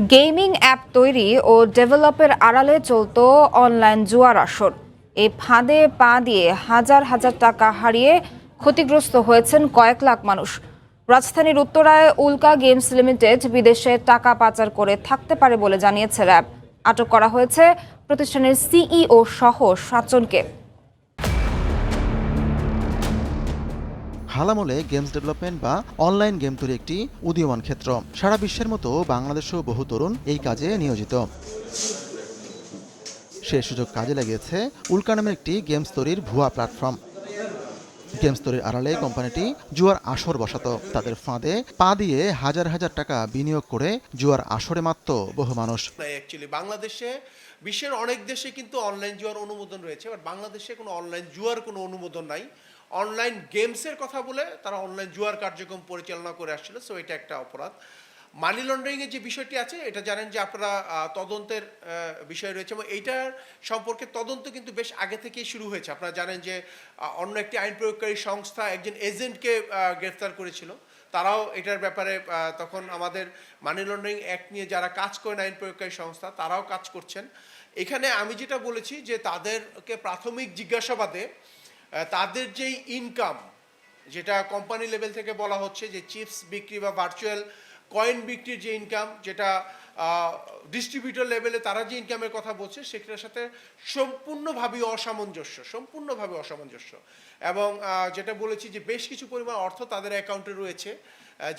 Gaming app তৈরি ও ডেভেলপের আড়ালে চলত অনলাইন জুয়ার আসর। এই ফাঁদে পা দিয়ে হাজার হাজার টাকা হারিয়ে ক্ষতিগ্রস্ত হয়েছেন কয়েক লাখ মানুষ। রাজধানীর উত্তরায় উল্কা গেমস লিমিটেড বিদেশে টাকা পাচার করে থাকতে পারে বলে জানিয়েছে র্যাব। আটক করা হয়েছে প্রতিষ্ঠানের সিইও সহ 7 জনকে। হালামলে গেমস ডেভেলপমেন্ট বা অনলাইন গেম তৈরি একটি উদীয়মান ক্ষেত্র। সারা বিশ্বের মতো বাংলাদেশেও বহু তরুণ এই কাজে নিয়োজিত। সে সুযোগ কাজে লাগিয়েছে উল্কা নামের একটি গেমস তৈরির ভুয়া প্ল্যাটফর্ম। গেমস তৈরির আড়ালে কোম্পানিটি জুয়ার আসর বসাতো। তাদের ফাঁদে পা দিয়ে হাজার হাজার টাকা বিনিয়োগ করে জুয়ার আসরে মাতত বহু মানুষ। অ্যাকচুয়ালি বাংলাদেশে বিশ্বের অনেক দেশে কিন্তু অনলাইন জুয়ার অনুমোদন রয়েছে, বাট বাংলাদেশে কোনো অনলাইন জুয়ার কোনো অনুমোদন নাই। অনলাইন গেমসের কথা বলে তারা অনলাইন জুয়ার কার্যক্রম পরিচালনা করে আসছিল, সো এটা একটা অপরাধ। মানি লন্ডারিংয়ের যে বিষয়টি আছে এটা জানেন যে আপনারা তদন্তের বিষয় রয়েছে, এবং এইটার সম্পর্কে তদন্ত কিন্তু বেশ আগে থেকেই শুরু হয়েছে। আপনারা জানেন যে অন্য একটি আইন প্রয়োগকারী সংস্থা একজন এজেন্টকে গ্রেফতার করেছিল। তারাও এটার ব্যাপারে তখন আমাদের মানি লন্ডারিং অ্যাক্ট নিয়ে যারা কাজ করেন আইন প্রয়োগকারী সংস্থা তারাও কাজ করছেন। এখানে আমি যেটা বলেছি যে তাদেরকে প্রাথমিক জিজ্ঞাসাবাদে তাদের যেই ইনকাম, যেটা কোম্পানি লেভেল থেকে বলা হচ্ছে যে চিপস বিক্রি বা ভার্চুয়াল কয়েন বিক্রির যে ইনকাম, যেটা ডিস্ট্রিবিউটর লেভেলে তারা যে ইনকামের কথা বলছে সেটার সাথে সম্পূর্ণভাবে অসামঞ্জস্য। এবং যেটা বলেছি যে বেশ কিছু পরিমাণ অর্থ তাদের অ্যাকাউন্টে রয়েছে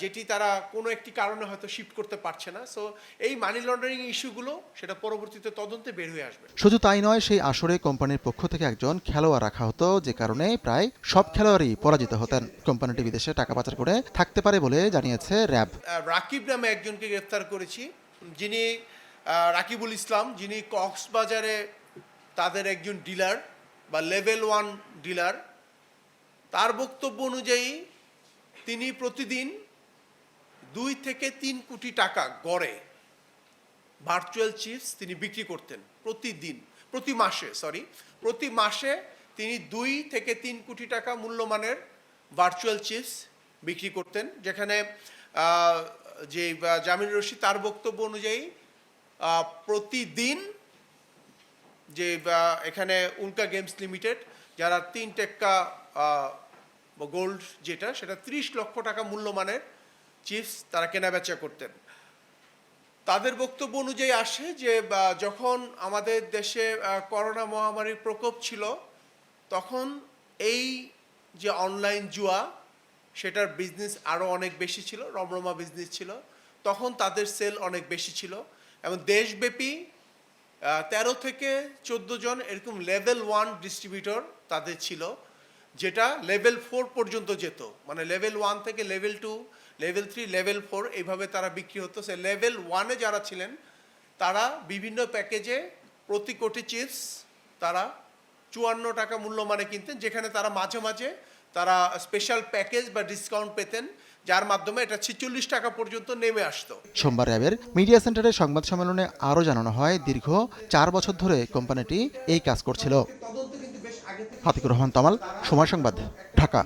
যেটি তারা কোনো একটি কারণে হয়তো শিফট করতে পারছে না। সো এই মানি লন্ডারিং ইস্যুগুলো সেটা পরবর্তীতে তদন্তে বের হয়ে আসবে। শুধু তাই নয়, সেই আসরে কোম্পানির পক্ষ থেকে একজন খেলোয়াড় রাখা হতো, যে কারণে প্রায় সব খেলোয়াড়ই পরাজিত হতেন। কোম্পানিটি বিদেশে টাকা পাচার করে থাকতে পারে বলে জানিয়েছে র্যাব। রাকিব নামে একজনকে গ্রেফতার করেছি, যিনি রাকিবুল ইসলাম, যিনি কক্সবাজারে তাদের একজন ডিলার বা লেভেল 1 ডিলার। তার বক্তব্য অনুযায়ী তিনি প্রতিদিন 2 থেকে 3 কোটি টাকা গড়ে ভার্চুয়াল চিপস তিনি বিক্রি করতেন প্রতি মাসে তিনি 2 থেকে 3 কোটি টাকা মূল্যমানের ভার্চুয়াল চিপস বিক্রি করতেন। যেখানে যে জামিন রশিদ তার বক্তব্য অনুযায়ী প্রতিদিন যে এখানে উল্কা গেমস লিমিটেড যারা 3 টেক্কা গোল্ড সেটা 30 লক্ষ টাকা মূল্যমানের চিপস তারা কেনাবেচা করতেন। তাদের বক্তব্য অনুযায়ী আসে যে যখন আমাদের দেশে করোনা মহামারীর প্রকোপ ছিল, তখন এই যে অনলাইন জুয়া সেটার বিজনেস আরও অনেক বেশি ছিল, রমরমা বিজনেস ছিল। তখন তাদের সেল অনেক বেশি ছিল এবং দেশব্যাপী 13 থেকে 14 জন এরকম লেভেল 1 ডিস্ট্রিবিউটর তাদের ছিল, যেটা লেভেল 4 পর্যন্ত যেত। মানে লেভেল 1 থেকে লেভেল 2, লেভেল 3, লেভেল 4 এইভাবে তারা বিক্রি হতো। সে লেভেল 1-এ যারা ছিলেন তারা বিভিন্ন প্যাকেজে প্রতি কোটি চিপস তারা 54 টাকা মূল্যমানে কিনতেন, যেখানে তারা মাঝে মাঝে তারা স্পেশাল প্যাকেজ বা ডিসকাউন্ট পেতেন, যার মাধ্যমে এটা 46 টাকা পর্যন্ত নেমে আসতো। সোমবার র্যাবের মিডিয়া সেন্টারের সংবাদ সম্মেলনে আরও জানানো হয়, দীর্ঘ 4 বছর ধরে কোম্পানিটি এই কাজ করছিল। হাতিকুর রহমান তমাল, সময় সংবাদ, ঢাকা।